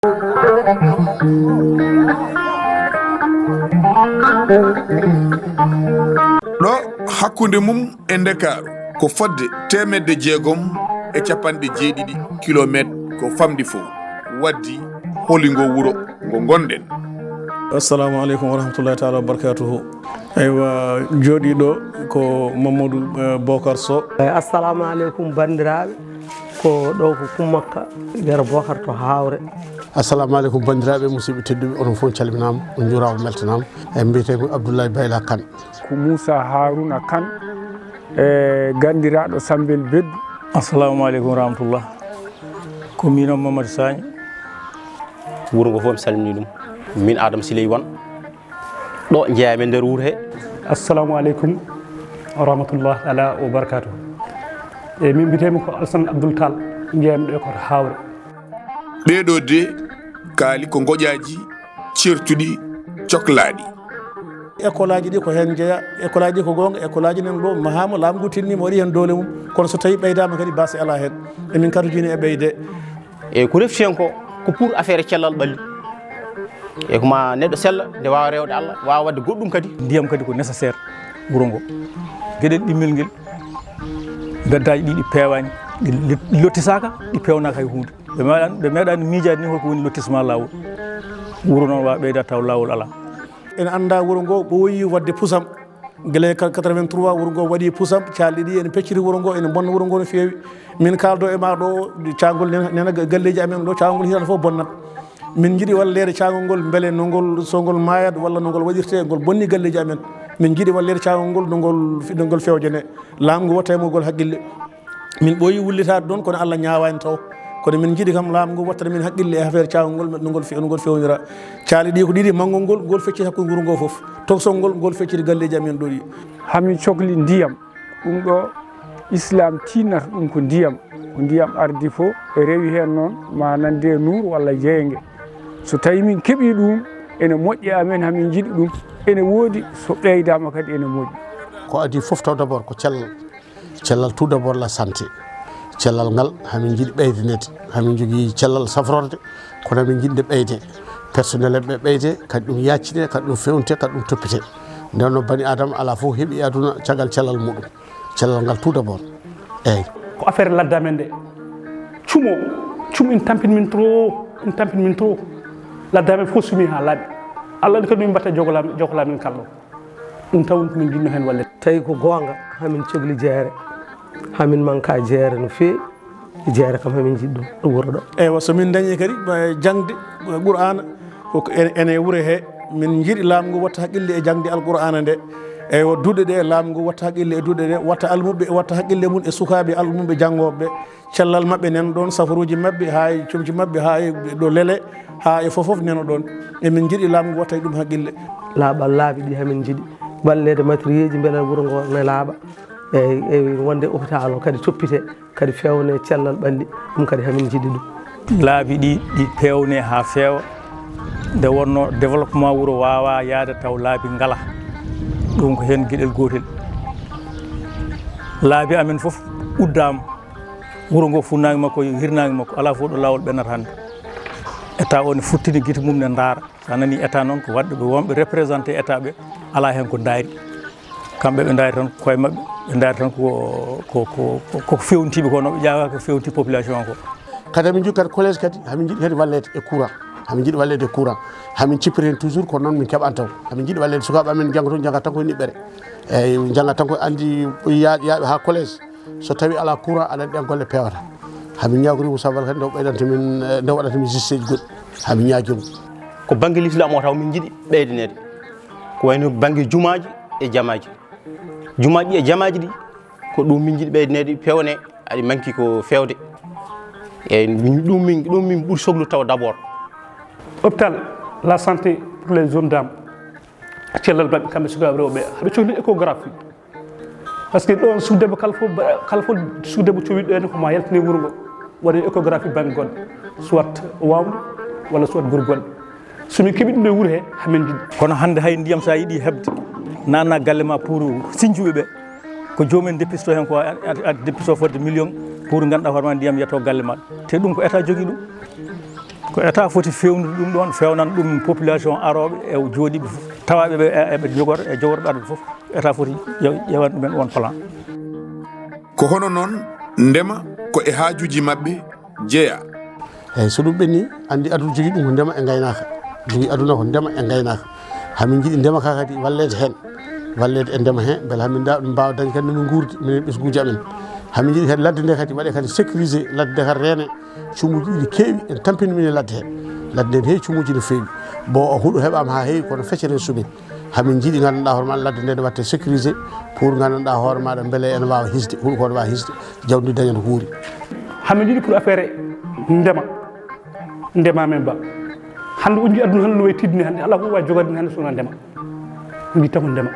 ɗo hakkunde mum e Ndakaaru ko fodde 160 kilométre ko famdi fof waddi holingo wuro ngo gonɗen. Assalamu aleykum wa rahmatullahi taala wa barakatuhu. Aywa jooɗiɗo ko Mamadou Bocar Sow. Assalamu aleykum bandiraɓe, ko ɗo ko Kummakka Yero Bocar to Hawre. Assalamu aleykum bandiraɓe musidɓe tedduɓe, onon fof calminama, on jurama beltanama. E mbiyetemi Abdoulaye Bayla Kane. Ko Moussa Harouna Kane gandiraɗo Sambel Beddu. Assalamu aleykum wa rahmatullah. Ko min on Mamadou Sagna. Wuro ngo fof mi salmini ɗum. Min Adama Siley Wan ɗo jeeyami nder wuuro he. Assalamu aleykum wa rahmatullah ala wa barakatuh. E min mbitemi ko Alsan Abdoul Tall, jeeyami ɗo koto Hawre. ɓeɗo de kaali ko goƴaji certuɗi coklaɗi. École aji ɗi ko hen jeeya, école aji ɗi ko gonga, école aji nan ɗo mahama laamu tinnima waɗi hen doole mum, kono so tawi ɓeydama kadi base ala hen. Emin karojini e ɓeyde. E ko refti hen ko pour affaire cellal ɓalli. E ko ma neɗɗo sella nde wawa rewde Allah, wawa wadde goɗɗum kadi. Ndiyam kadi ko nécessaire wuro ngo. Gueɗel ɗimmel ngel beddaji ɗi pewani, ɗi lottisaka, ɗi pewnaka hay hunde. ɓe meeɗani miijade ni holko woni lottissement lawol. Wuro noon wawa ɓeyda taw lawol ala. En anda wuro ngo ɓooyi wadde pusam guila 83 wuro ngo waɗi pusam, calɗi ɗi ene pecciti wuro ngo, ene bonna wuro ngo no fewi. Min kaldo e ma ɗo cangol nena galleji amen ɗo cangol hitande fof bonnat. Min jiiɗi wallede cangol ngol beele no ngol so ngol mayat walla no ngol waɗirte ngol bonni galleji amen. Min jiiɗi wallede cangol ngol no ngol fewjane. Laamu ngu watta e mogol haqqille. Min ɓooyi wullitade ɗon kono Allah ñawani taw. Kono min jiiɗi kam laamu ngu wattata min haqqille e affaire cangol ngol no ngol fewnira. Caali ɗi ko ɗiɗi manngol ngol fecciti hakkude wuro ngo fof. Toksol ngol fecciti galleji amen ɗo ɗi. Hami cohli ndiyam, ɗum ɗo Islam tinnata ɗum ko ndiyam ardi fof e rewi hen noon ma nande nuur walla jeeyge. So tawi min keeɓi ɗum ene moƴƴi amen, hamin jiiɗi ɗum ene woodi, so ɓeydama kadi ene moƴƴi. Ko adi fof taw d' abord ko cellal tout d' abord la santé. Cellal ngal hamin jiiɗi ɓeydanede, hamin jogui cellal safrorde kono hamin jiɗde ɓeyde personnel ɓe ɓeyde kadi ɗum yaccine, kadi ɗum fewnte, kadi ɗum toppite. Nden noon bani adama ala fof heeɓi aduna caggal cellal muɗum, cellal ngal tout d' abord. Eyyi ko affaire ladde amen nde cum ina tampini min trop, ladde amen fof sumi ha laaɓi. Allah andi kadi min mbatta jogolamin kallo ɗum taw ko min jinno hen walle. Tawi ko gonga hamin cohli jeere, hamin manka jeere no fewi. Jeere kam hamin jiɗɗum ɗo wuro ɗo. Eywa so min dañi kadi jangde Qur'ana koko ene wuure he, min jiiɗi laamu ngu watta haqqille e jangde Alqur'ana nde. Eywa duɗe ɗe laamu ngu watta haqqille e duɗe ɗe, watta almuɓe watta haqqille mum e sukaɓe almuɓe janggoɓe. Cellal mabɓe nena ɗon, safaruji mabɓe ha e comci mabɓe ha e ɗo lele ha e fof nena ɗon. Emin jiiɗi laamu ngu watta e ɗum haqqille. Laaɓal laabi ɗi hamin jiiɗi wallede matériel ji beele wuro ngo ne laaɓa. e wonde hôpital o kadi toppite kadi fewne cellal ɓalli ɗum kadi hamin jiiɗi ɗum. Laabi ɗi pewne ha feewa nde wonno développement wuro wawa yaade taw laabi ngala, ɗum ko hen gueɗel gotel. Laabi amen foof uddama, wuro ngo funnaki makko hirnaki makko, ala fof ɗo lawol ɓennata hande. État o ne futtini guite mum ne daara, sa nani état noon ko wadɓe wonɓe représenté état ɓe ala hen ko daari. Kamɓe ɓe daari tan koye mabɓe, ɓe daari tan ko fewntiɓe ko no ɓe ƴawa ko fewnti population o ko. Kadi hamin jogui kadi collége kadi hamin jiiɗi kadi wallede e courant. Hamin jiiɗi wallede e courant. Hamin cippiri hen toujours kono noon min keɓan taw. Hamin jiiɗi wallede sukaɓe amen jangata tan koye niɓɓere. Eyyi jangata tan koye andi yaaɓe ha collége. So tawi ala courant aɗa andi ɗen golle pewata. Hamin ñagori Moussa Bal kadi nde waɗanta min justice goɗɗi. Hamin ñaguimo. Ko banggue l'islam o taw min jiiɗi ɓeydanede. Ko wayno banggue jumaji e jamaji. Jumaji e jamaji ɗi ko ɗum min jiiɗi ɓeydanede pewne aɗi manki ko fewde. Eyyi ɗum min ɓuuri sohlu taw d' abord. Hôpital la santé pour les hommes d'âme cellal mabɓe kamɓe sukaɓe rewɓe haɓe cohli échographie, par ce que ɗon sukdebbo kala fof sukdebbo cowiɗo ene koma yaltini wuro ngo waɗe échographie banggue goɗɗo, soit wawde walla soit gurgoɗɗe. somin keeɓi ɗum e wuuro he hamin jiɗi. Kono hande hay ndiyam sa yiiɗi hebde nanna galle ma pour sinjuɓe ɓe ko joomen deppisto hen ko deppisto fodde million pour ganduɗa hoorema ndiyam yetto galle maɗa, te ɗum ko état jogui ɗum. ko état foti fewnude ɗum ɗon fewnan ɗum population aroɓe e jooɗiɓe fof tawaɓeɓe eɓe jogorɓe e jogorɓe arɓe fof état foti ƴewan ɗumen on plan. ko hono noon ndema ko e haajuji maɓɓe jeeya. eyyi so ɗum ɓenni andi aduna jogui ɗum ko ndema e gaynaka jogui aduna ko ndema e gaynaka hamin jiiɗi ndema ka kadi wallede hen wallede e ndema he beele hamin mbawa dañi kadi nomin guurdi minen ɓesguji amen hamin jiiɗi kadi ladde nde kadi waɗe kadi sécurisé ladde nde kadi reene cumuji ɗiɗi keewi en tampini min e ladde he ladde nde heewi cumuji no feewi bo huuɗo heɓama ha heewi kono feccere suumi hamin jiiɗi gandanɗa hoore maɗa ladde nde ne watte sécurisé pour gandanɗa hoore maɗa beele ene wawa hisde huuɗo ko ne wawa hisde jawdi daña no huuri hamin jiiɗi pour affaire ndema men ba hande uji aduna hande no way tiddini hande ala ko wawi jogadini hande sowona ndema uji tako ndema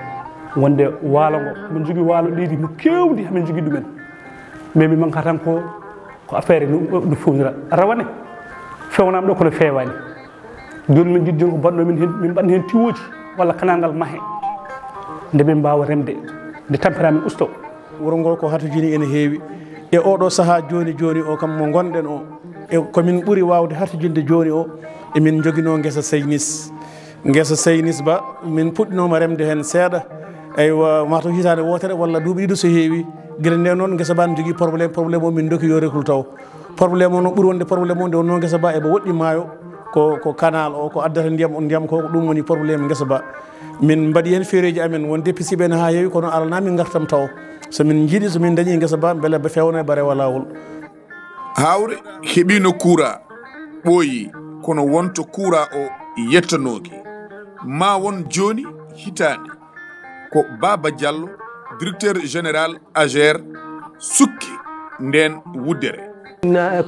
wonde waalo ngo min jogui waalo leydi no kewdi hamin jogui ɗumen mais mi manka tan ko affaire no fewnira rawane fewnama ɗo kono fewani joni min jiɗi joni ko banno min mbaɗna hen tiwoji walla kanangal maahe nde min mbawa remde nde tampere amen usto wuro ngol ko hatojini ene heewi e oɗo saaha joni o kam mo gonɗen o e komin ɓuuri wawde hatojinde joni o emin joguino guesa Seynis Ba min puɗɗinoma remde hen seeɗa eywa mataw hitande wotere walla duuɓi ɗiɗi so heewi guila nde noon guesa ba ne jogui probléme o min dokki yo récule taw probléme o no ɓuuri wonde probléme o nde wonno guesa ba eɓe woɗɗi maayo ko canal o ko addata ndiyam ko ɗum woni probléme guesa ba min mbaɗi hen feereji amen won dépisiɓe ha heewi kono alana min gartam taw somin jiiɗi somin dañi guesa ba beele ɓe fewna e barewa lawol. hawre heɓino courant ɓooyi kono wonto courant o yettanoki ma won joni hitande ko Baba Diallo directeur général AGER sukki nden wuddere.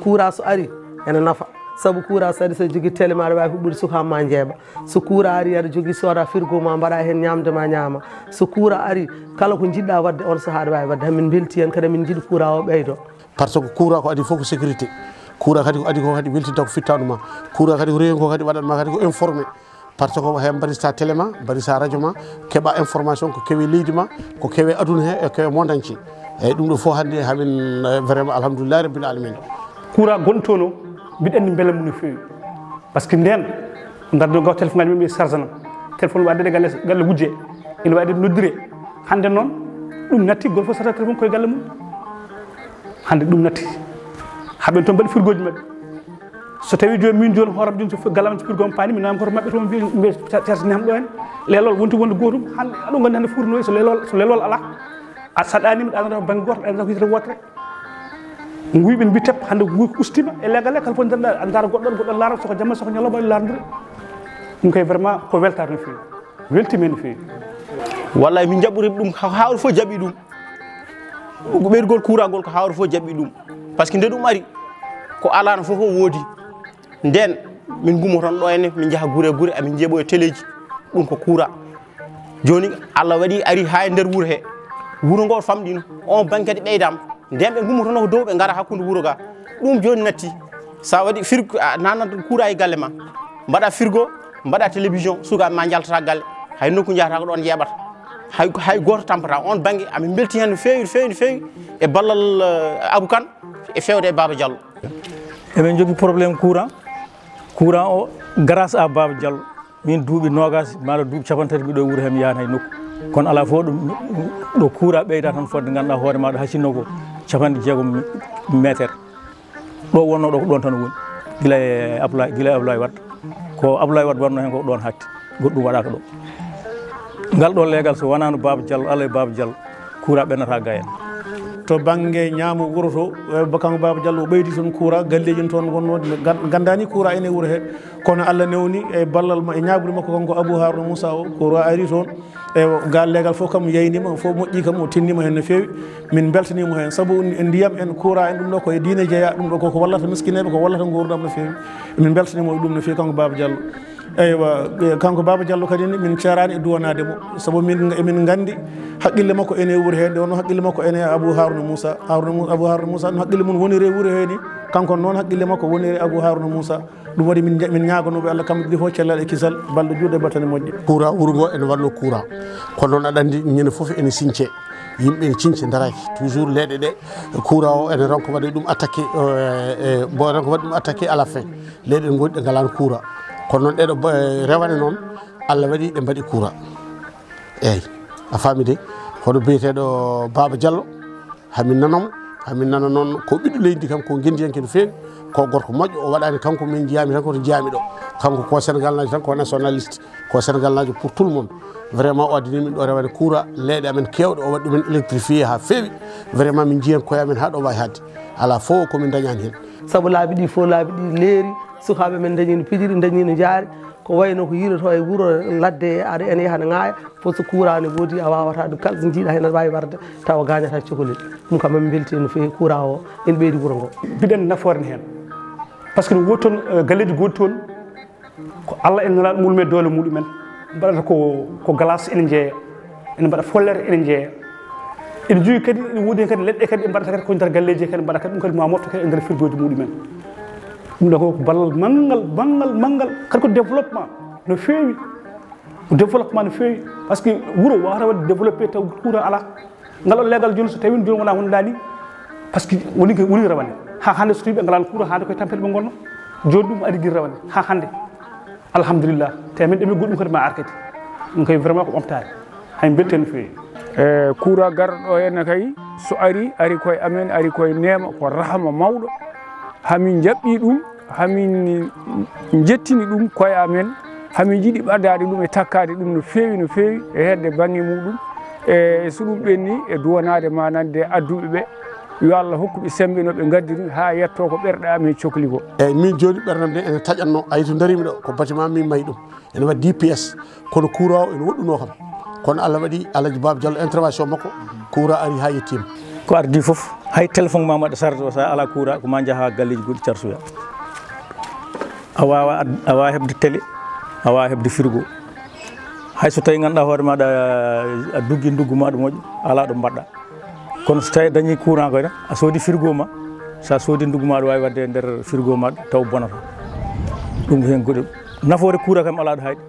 courant so ari ene nafa saabu courant so ari so jogui télé ma aɗa wawi huɓɓude sukama jeeɓa so courant ari aɗa jogui soda frigo ma mbaɗa hen ñamde ma ñaama so courant ari kala ko jiɗɗa wadde on saaha aɗa wawi wadde hamin belti hen kadi min jiiɗi courant o ɓeydo par ce que courant ko adi fof ko sécurité courant kadi ko adi ko kadi weltinta ko fittaduma courant kadi ko rewi ko kadi waɗatma kadi ko informé par ce que he mbaɗita télé ma mbaɗita radio ma keeɓa information ko keewi leydi ma ko keewi aduna he e keewi monde entier eyyi ɗum ɗo fof hande hamin vraiment alhamdoulillahi rabbil alamin courant gontono mbiɗa andi beele mum no feewi par ce que nden darde gaw téléphone ngaji ɓe charge nam téléphone waɗede galle wujje ene waɗi noddire hande noon ɗum natti goto fof sata téléphone koye galle mum hande ɗum natti haɓen toon mbaɗi frigoji mabɓe so tawi joni min joni hooram joni so gallam frigo on paani min nawmi koto mabɓe toon mbi charge ham ɗo hen lelol wonti wonde gotum hande aɗum gandi hande furnoy so lelol ala a saɗanima ɗa anata banggue goto ɗa hitere wotere guyɓe mbi tep hande guy ko ustima e leggal kala fof dañɗa dara goɗɗon laara soko jamma soko ñalawma laardire ɗum kay vraiment ko weltare no fewi weltime no fewi wallahi min jaɓɓuri ɗum hawre fof jaɓi ɗum ko ɓeydugol courant gol ko hawre fof jaɓɓi ɗum par ce que nde ɗum ari ko alano fof o woodi nden min gummoton ɗo henne min jaaha guure amin jeeɓo e téléji ɗum ko courant joni Allah waɗi ari ha e nder wuuro he wuuro ngo famɗino on banggue kadi ɓeydama nden ɓe gummotono ko dow ɓe gara hakkude wuuro ga ɗum joni natti sa waɗi frigo nanata courant e galle ma mbaɗa frigo mbaɗa télévision sukaɓe ma jaltata galle hay nokku jahata ko ɗon yeɓata hay goto tampata on banggue amin belti hen no fewi e ballal Abou Kane e fewde e Baba Diallo eɓen jogui probléme courant o grâce à Baba Diallo min duuɓi nogas maɗa duuɓi capantati mbiɗo wuuro hem yaani hay nokku kono ala fof ɗo courant ɓeyda tan fodde ganduɗa hoore maɗa hasinno ko capanɗe jeegom métre ɗo wonno ɗo ko ɗon tan woni guila e Abdoulaye Wade ko Abdoulaye Wade wanno hen ko ɗon hatti goɗɗum waɗaka ɗo ngal ɗo leegal so wonano Baba Diallo Allah e Baba Diallo courant ɓennata ga hen to banggue ñaamo wuuro to kanko Baba Diallo o ɓeydi toon courant galleji toon gonnode gandani courant ene wuuro he kono Allah newni e ballal e ñagude makko kanko Abou Harouna Moussa o courant ari toon e gal leegal fof kam yeynima fof moƴƴi kam o tinnima hen no fewi min beltanimo hen saabu ndiyam en courant en ɗum ɗo koye diine jeeya ɗum ɗo koko wallata miskineɓe ko wallata gurdam no fewi min beltanimo ɗum no fewi kanko Baba Diallo eywa kanko Baba Diallo kadi min carani e duwanademo saabu emin gandi haqqille makko ene wuuro he nde wonno haqqille makko ene Abou Harouna Moussa Abou Harouna Moussa ɗum haqqille mum woniri e wuuro he ni kanko noon haqqille makko woniri Abou Harouna Moussa ɗum waɗi min ñaganoɓe Allah kamɓe ɗi fof cellal e kisal balɗe juuɗe battane moƴƴe courant wuuro ngo ene wallo courant kono noon aɗa andi ñande foof ene siñce yimɓe cinci daraki toujours leɗɗe ɗe courant o ene ronko waɗi ɗum attaqué bo ronko waɗi ɗum attaqué à la fin leɗɗe ɗe goni ɗe galani courant kono noon ɗeɗo rewane noon Allah waɗi ɗe mbaɗi courant eyyi a faami de hono biyeteɗo Baba Diallo hamin nana noon ko ɓiɗɗo leydi kam ko guendiyanke no feewi ko gorko moƴƴo o waɗani kanko min jiyami tan koto jiyami ɗo kanko ko Sénégal najo tan ko nationaliste ko Sénégal najo pour tout le monde vraiment o addani min ɗo rewane courant leeɗe amen kewɗe o waɗi ɗumen électrifié ha feewi vraiment min jiihen koyamen ha ɗo wawi hadde ala fo komin dañani hen saabu laabi ɗi fof laabi ɗi leeri sukaɓe men dañino pijiri dañino jaari ko wayno ko yiiloto e wuuro ladde aɗa ene yaaha ne ŋaaya fof so courant ne woodi a wawata ɗum kala so jiiɗa hen aɗa wawi warde tawa gañata cohlel ɗum kam mami belti no fewi courant o ene ɓeydi wuuro ngo mbiɗen nafoore hen par ce que ɗum woni toon galleji goni toon ko Allah en nelaɗo mulme doole muɗumen mbaɗata ko glace ene jeeya ene mbaɗa follere ene jeeya ene jogui kadi ene woodi hen kadi leɗɗe kadi ɓe mbaɗata kadi ko nder galleji kadi mbaɗa kadi ɗum kadi ma mofta kadi e nder frigoji muɗumen ɗum ɗo ko ballal manggal kadi ko développement no feewi ko développement no feewi par ce que wuuro wawata wadde développé taw courant ala ngal on leegal joni so tawi joni wona hunde laaɗi par ce que woni rawane ha hande so tawi ɓe ngalani courant hande koye tampere ɓe gonno joni ɗum ari guir rawane ha hande alhamdulillah te min ɗemin goɗɗum kadi ma arkati ɗum kay vraiment ko ɓamtare hay belte no feewi courant garɗo henne kay so ari koye amen ari koye neema ko rahma mawɗo hamin jaɓɓi ɗum hamin jettini ɗum koye amen hamin jiiɗi ɓadade ɗum e takkade ɗum no feewi e hedde banggue muɗum e so ɗum ɓenni e duwanade manande adduɓe ɓe yo Allah hokkuɓe sembe no ɓe gaddiri ha yetto ko ɓerɗe amen cohli ko eyyi min joni ɓerdam nde ene taƴatno ayi to darimi ɗo ko bâtiment min mayi ɗum ene waɗi 10 pièces kono courant o ene woɗɗuno kam kono Allah waɗi Alaji Baba Diallo intervention makko courant ari ha yettima ko ardi foof hay téléphone ma waɗa charge o sa ala courant ko ma jaaha galleji goɗɗi carsuya a wawa hebde télé a wawa hebde frigo hay so tawi ganduɗa hoore maɗa a dugui nduggu maɗa moƴƴo ala ɗo mbaɗɗa kono so tawi dañi courant koy a soodi frigo ma sa soodi nduggu maɗa wawi wadde e nder frigo maɗa taw bonata ɗum hen goɗɗo nafoore courant kam ala ɗo hayɗi